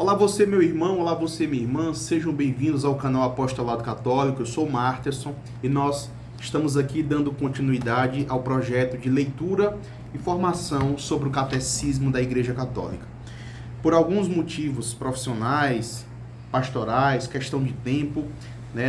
Olá você, meu irmão, olá você, minha irmã, sejam bem-vindos ao canal Apostolado Católico. Eu sou o Márterson e nós estamos aqui dando continuidade ao projeto de leitura e formação sobre o Catecismo da Igreja Católica. Por alguns motivos profissionais, pastorais, questão de tempo,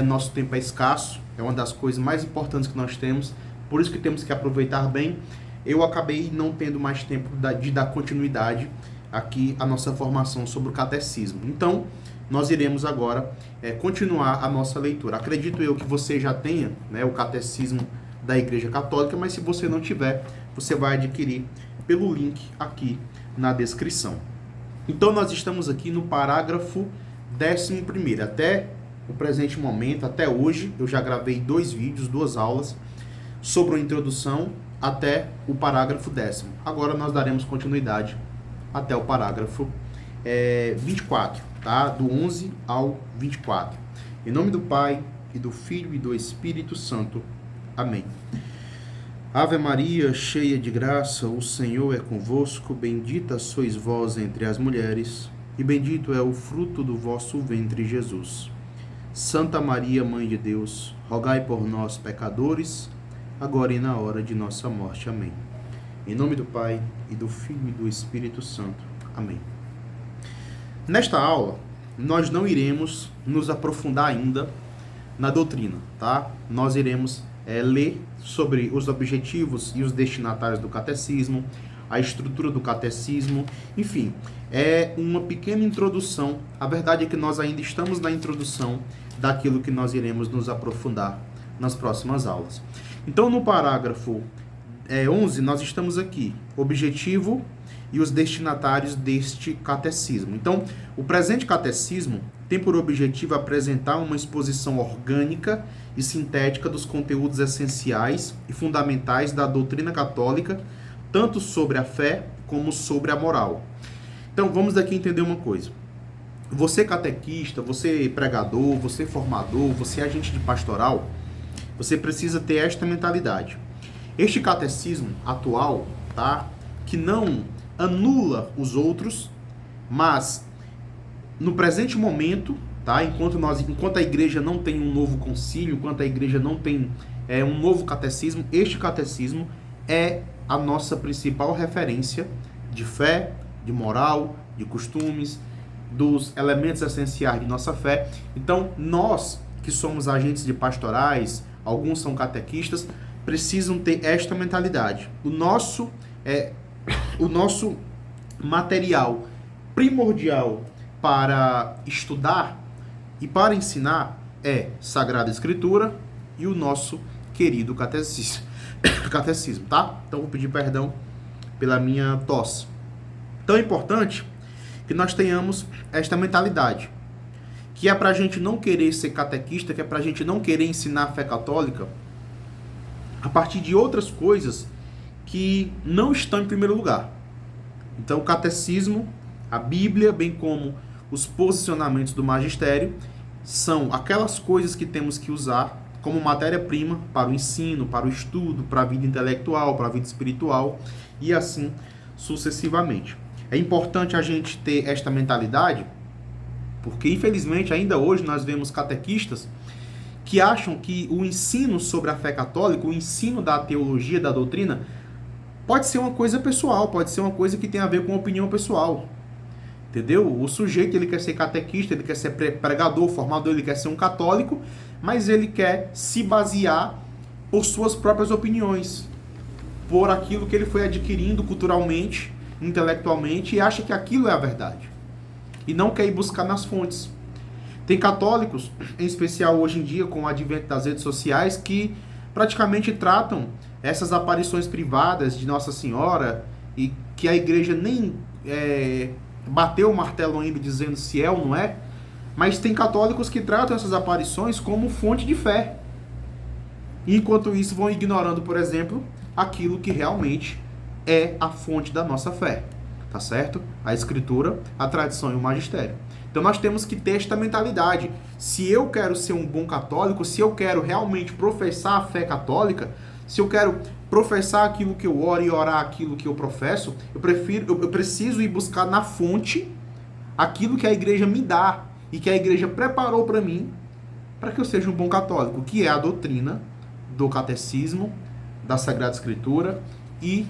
nosso tempo é escasso, é uma das coisas mais importantes que nós temos, por isso que temos que aproveitar bem. Eu acabei não tendo mais tempo de dar continuidade aqui a nossa formação sobre o catecismo. Então, nós iremos agora continuar a nossa leitura. Acredito eu que você já tenha o catecismo da Igreja Católica, mas se você não tiver, você vai adquirir pelo link aqui na descrição. Então, nós estamos aqui no parágrafo 11º. Até o presente momento, até hoje, eu já gravei 2 vídeos, 2 aulas sobre a introdução até o parágrafo 10º. Agora nós daremos continuidade até o parágrafo 24, tá? Do 11 ao 24. Em nome do Pai, e do Filho e do Espírito Santo. Amém. Ave Maria, cheia de graça, o Senhor é convosco, bendita sois vós entre as mulheres, e bendito é o fruto do vosso ventre, Jesus. Santa Maria, Mãe de Deus, rogai por nós, pecadores, agora e na hora de nossa morte. Amém. Em nome do Pai, e do Filho e do Espírito Santo. Amém. Nesta aula, nós não iremos nos aprofundar ainda na doutrina, tá? Nós iremos ler sobre os objetivos e os destinatários do catecismo, a estrutura do catecismo, enfim, é uma pequena introdução. A verdade é que nós ainda estamos na introdução daquilo que nós iremos nos aprofundar nas próximas aulas. Então, no parágrafo 11, nós estamos aqui, objetivo e os destinatários deste catecismo. Então, o presente catecismo tem por objetivo apresentar uma exposição orgânica e sintética dos conteúdos essenciais e fundamentais da doutrina católica, tanto sobre a fé como sobre a moral. Então, vamos aqui entender uma coisa. Você catequista, você pregador, você formador, você agente de pastoral, você precisa ter esta mentalidade. Este catecismo atual, tá, que não anula os outros, mas no presente momento, tá, enquanto a igreja não tem um novo concílio, enquanto a igreja não tem um novo catecismo, este catecismo é a nossa principal referência de fé, de moral, de costumes, dos elementos essenciais de nossa fé. Então, nós que somos agentes de pastorais, alguns são catequistas, precisam ter esta mentalidade. O nosso material primordial para estudar e para ensinar é Sagrada Escritura e o nosso querido catecismo, tá? Então, vou pedir perdão pela minha tosse. Então, é importante que nós tenhamos esta mentalidade, que é para a gente não querer ser catequista, que é para a gente não querer ensinar a fé católica a partir de outras coisas que não estão em primeiro lugar. Então, o catecismo, a Bíblia, bem como os posicionamentos do magistério, são aquelas coisas que temos que usar como matéria-prima para o ensino, para o estudo, para a vida intelectual, para a vida espiritual e assim sucessivamente. É importante a gente ter esta mentalidade, porque infelizmente ainda hoje nós vemos catequistas que acham que o ensino sobre a fé católica, o ensino da teologia, da doutrina, pode ser uma coisa pessoal, pode ser uma coisa que tem a ver com opinião pessoal. Entendeu? O sujeito, ele quer ser catequista, ele quer ser pregador, formador, ele quer ser um católico, mas ele quer se basear por suas próprias opiniões, por aquilo que ele foi adquirindo culturalmente, intelectualmente, e acha que aquilo é a verdade. E não quer ir buscar nas fontes. Tem católicos, em especial hoje em dia, com o advento das redes sociais, que praticamente tratam essas aparições privadas de Nossa Senhora e que a igreja nem bateu o martelo ainda dizendo se é ou não é, mas tem católicos que tratam essas aparições como fonte de fé. E enquanto isso vão ignorando, por exemplo, aquilo que realmente é a fonte da nossa fé. Tá certo? A Escritura, a tradição e o magistério. Então nós temos que ter esta mentalidade. Se eu quero ser um bom católico, se eu quero realmente professar a fé católica, se eu quero professar aquilo que eu oro e orar aquilo que eu professo, eu preciso ir buscar na fonte aquilo que a igreja me dá e que a igreja preparou para mim, para que eu seja um bom católico, que é a doutrina do catecismo, da Sagrada Escritura e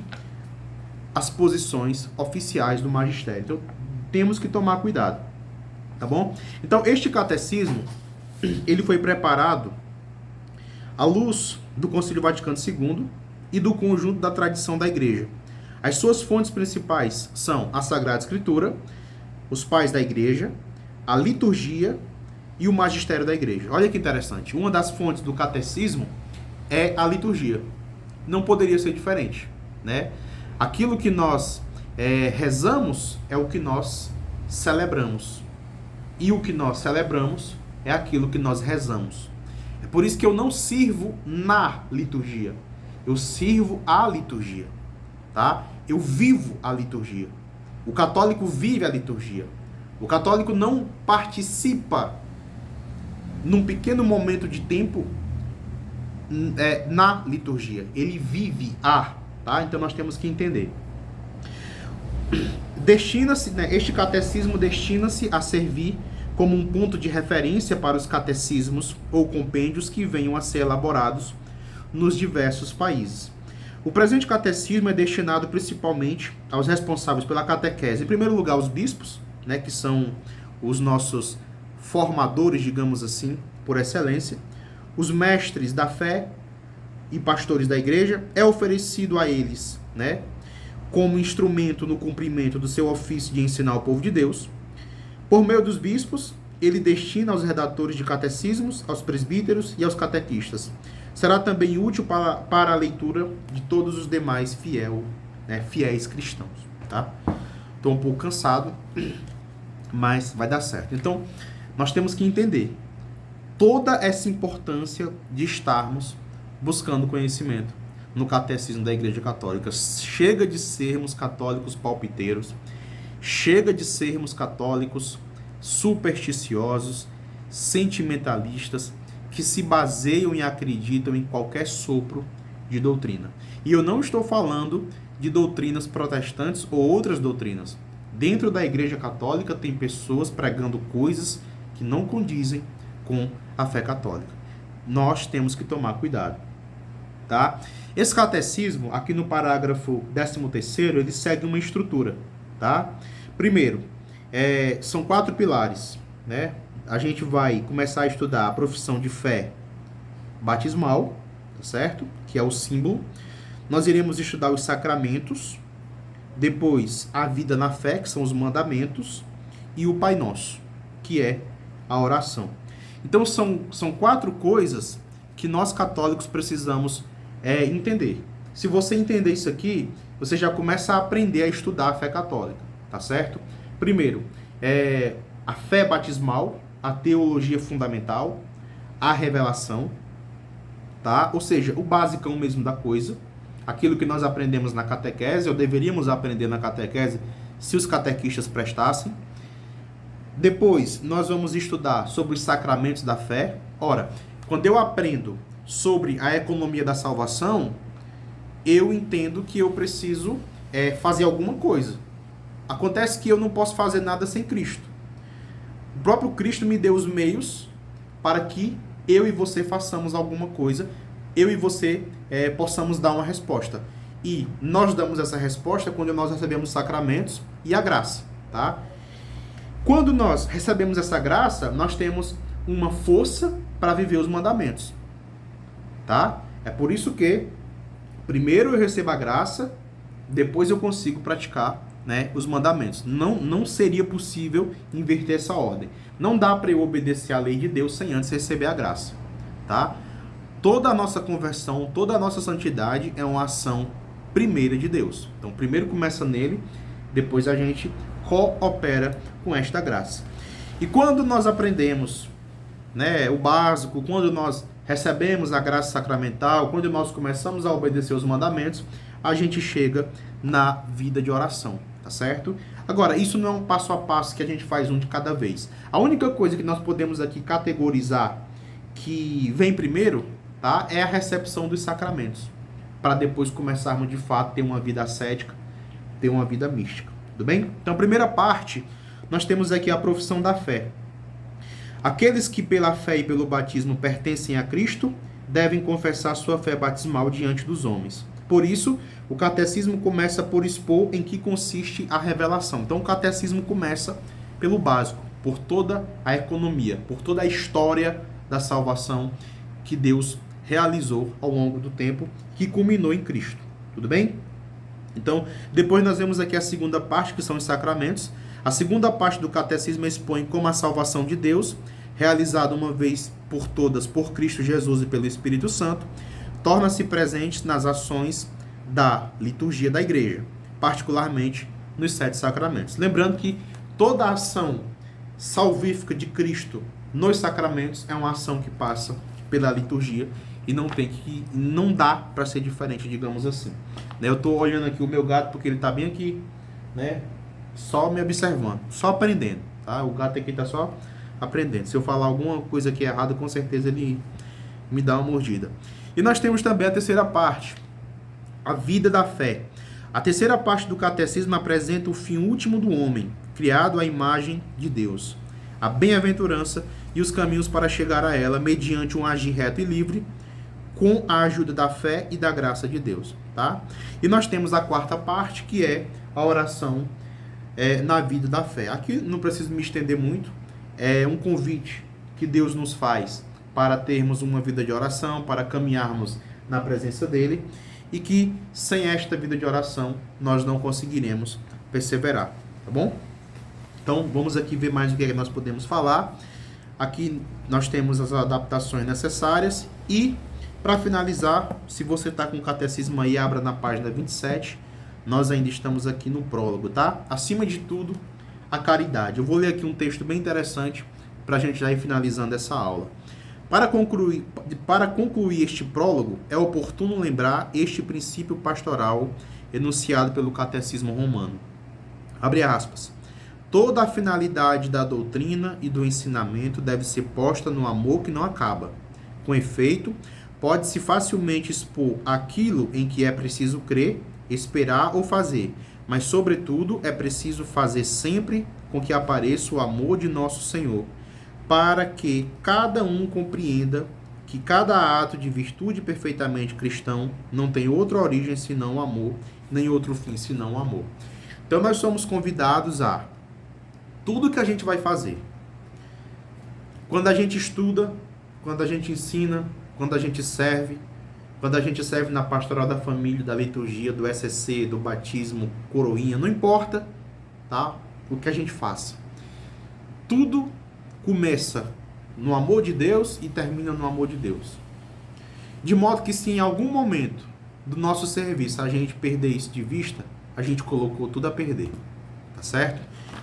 as posições oficiais do magistério. Então, temos que tomar cuidado, tá bom? Então, este catecismo, ele foi preparado à luz do Concílio Vaticano II e do conjunto da tradição da igreja. As suas fontes principais são a Sagrada Escritura, os pais da igreja, a liturgia e o magistério da igreja. Olha que interessante. Uma das fontes do catecismo é a liturgia. Não poderia ser diferente, né? Aquilo que nós rezamos é o que nós celebramos. E o que nós celebramos é aquilo que nós rezamos. É por isso que eu não sirvo na liturgia. Eu sirvo a liturgia, tá? Eu vivo a liturgia. O católico vive a liturgia. O católico não participa num pequeno momento de tempo na liturgia. Ele vive a, tá? Então nós temos que entender. Este catecismo destina-se a servir como um ponto de referência para os catecismos ou compêndios que venham a ser elaborados nos diversos países. O presente catecismo é destinado principalmente aos responsáveis pela catequese. Em primeiro lugar, os bispos, né, que são os nossos formadores, digamos assim, por excelência. Os mestres da fé e pastores da igreja. É oferecido a eles, né, como instrumento no cumprimento do seu ofício de ensinar o povo de Deus. Por meio dos bispos, ele destina aos redatores de catecismos, aos presbíteros e aos catequistas. Será também útil para a leitura de todos os demais fiéis cristãos. Tá? Estou um pouco cansado, mas vai dar certo. Então, nós temos que entender toda essa importância de estarmos buscando conhecimento no catecismo da Igreja Católica. Chega de sermos católicos palpiteiros, chega de sermos católicos supersticiosos, sentimentalistas, que se baseiam e acreditam em qualquer sopro de doutrina. E eu não estou falando de doutrinas protestantes ou outras doutrinas. Dentro da Igreja Católica tem pessoas pregando coisas que não condizem com a fé católica. Nós temos que tomar cuidado, tá? Esse catecismo, aqui no parágrafo 13º, ele segue uma estrutura, tá? Primeiro, são 4 pilares, né? A gente vai começar a estudar a profissão de fé batismal, tá certo? Que é o símbolo. Nós iremos estudar os sacramentos, depois a vida na fé, que são os mandamentos, e o Pai Nosso, que é a oração. Então são 4 coisas que nós católicos precisamos entender. Se você entender isso aqui, você já começa a aprender a estudar a fé católica, tá certo? Primeiro, a fé batismal, a teologia fundamental, a revelação, tá? Ou seja, o basicão mesmo da coisa, aquilo que nós aprendemos na catequese, ou deveríamos aprender na catequese, se os catequistas prestassem. Depois, nós vamos estudar sobre os sacramentos da fé. Ora, quando eu aprendo sobre a economia da salvação, eu entendo que eu preciso fazer alguma coisa. Acontece que eu não posso fazer nada sem Cristo. O próprio Cristo me deu os meios para que eu e você façamos alguma coisa, eu e você possamos dar uma resposta. E nós damos essa resposta quando nós recebemos os sacramentos e a graça, tá? Quando nós recebemos essa graça, nós temos uma força para viver os mandamentos, tá? É por isso que primeiro eu recebo a graça, depois eu consigo praticar, né, os mandamentos. Não seria possível inverter essa ordem. Não dá para eu obedecer à lei de Deus sem antes receber a graça, tá? Toda a nossa conversão, toda a nossa santidade é uma ação primeira de Deus. Então, primeiro começa nele, depois a gente coopera com esta graça. E quando nós aprendemos, né, o básico, quando nós recebemos a graça sacramental, quando nós começamos a obedecer os mandamentos, a gente chega na vida de oração, tá certo? Agora, isso não é um passo a passo que a gente faz um de cada vez. A única coisa que nós podemos aqui categorizar que vem primeiro, tá, é a recepção dos sacramentos, para depois começarmos de fato a ter uma vida ascética, ter uma vida mística, tudo bem? Então, a primeira parte nós temos aqui a profissão da fé. Aqueles que pela fé e pelo batismo pertencem a Cristo devem confessar sua fé batismal diante dos homens. Por isso, o catecismo começa por expor em que consiste a revelação. Então, o catecismo começa pelo básico, por toda a economia, por toda a história da salvação que Deus realizou ao longo do tempo, que culminou em Cristo. Tudo bem? Então, depois nós vemos aqui a segunda parte, que são os sacramentos. A segunda parte do catecismo expõe como a salvação de Deus, realizada uma vez por todas por Cristo Jesus e pelo Espírito Santo, torna-se presente nas ações da liturgia da igreja, particularmente nos 7 sacramentos. Lembrando que toda a ação salvífica de Cristo nos sacramentos é uma ação que passa pela liturgia e não dá para ser diferente, digamos assim. Eu estou olhando aqui o meu gato porque ele está bem aqui, né? Só me observando, só aprendendo, tá? O gato aqui está só aprendendo. Se eu falar alguma coisa aqui errada, com certeza ele me dá uma mordida. E nós temos também a terceira parte, a vida da fé. A terceira parte do catecismo apresenta o fim último do homem, criado à imagem de Deus, a bem-aventurança e os caminhos para chegar a ela mediante um agir reto e livre, com a ajuda da fé e da graça de Deus, tá? E nós temos a quarta parte, que é a oração na vida da fé. Aqui não preciso me estender muito, é um convite que Deus nos faz para termos uma vida de oração, para caminharmos na presença dele, e que sem esta vida de oração nós não conseguiremos perseverar, tá bom? Então vamos aqui ver mais o que nós podemos falar. Aqui nós temos as adaptações necessárias e, para finalizar, se você está com o catecismo aí, abra na página 27, nós ainda estamos aqui no prólogo, tá? Acima de tudo, a caridade. Eu vou ler aqui um texto bem interessante para a gente já ir finalizando essa aula. Para concluir este prólogo, é oportuno lembrar este princípio pastoral enunciado pelo Catecismo Romano. Abre aspas. Toda a finalidade da doutrina e do ensinamento deve ser posta no amor que não acaba. Com efeito, pode-se facilmente expor aquilo em que é preciso crer, esperar ou fazer, mas, sobretudo, é preciso fazer sempre com que apareça o amor de nosso Senhor, para que cada um compreenda que cada ato de virtude perfeitamente cristão não tem outra origem senão o amor, nem outro fim senão o amor. Então, nós somos convidados a tudo que a gente vai fazer. Quando a gente estuda, quando a gente ensina, quando a gente serve na pastoral da família, da liturgia, do SCC, do batismo, coroinha, não importa, tá? O que a gente faça. Tudo começa no amor de Deus e termina no amor de Deus. De modo que se em algum momento do nosso serviço a gente perder isso de vista, a gente colocou tudo a perder, tá certo?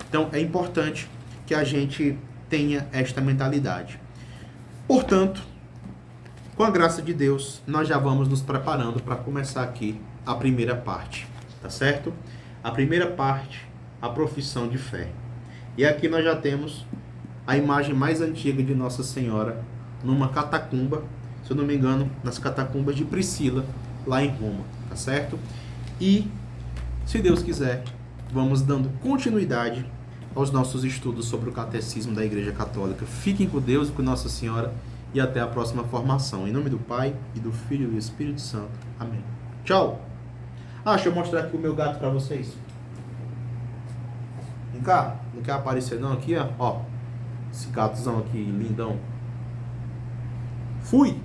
Então é importante que a gente tenha esta mentalidade. Portanto, com a graça de Deus, nós já vamos nos preparando para começar aqui a primeira parte, tá certo? A primeira parte, a profissão de fé. E aqui nós já temos a imagem mais antiga de Nossa Senhora numa catacumba, se eu não me engano, nas catacumbas de Priscila, lá em Roma, tá certo? E, se Deus quiser, vamos dando continuidade aos nossos estudos sobre o Catecismo da Igreja Católica. Fiquem com Deus e com Nossa Senhora e até a próxima formação. Em nome do Pai, e do Filho e do Espírito Santo. Amém. Tchau! Deixa eu mostrar aqui o meu gato para vocês. Vem cá, não quer aparecer não aqui, ó. Esse gatozão aqui, lindão. Fui!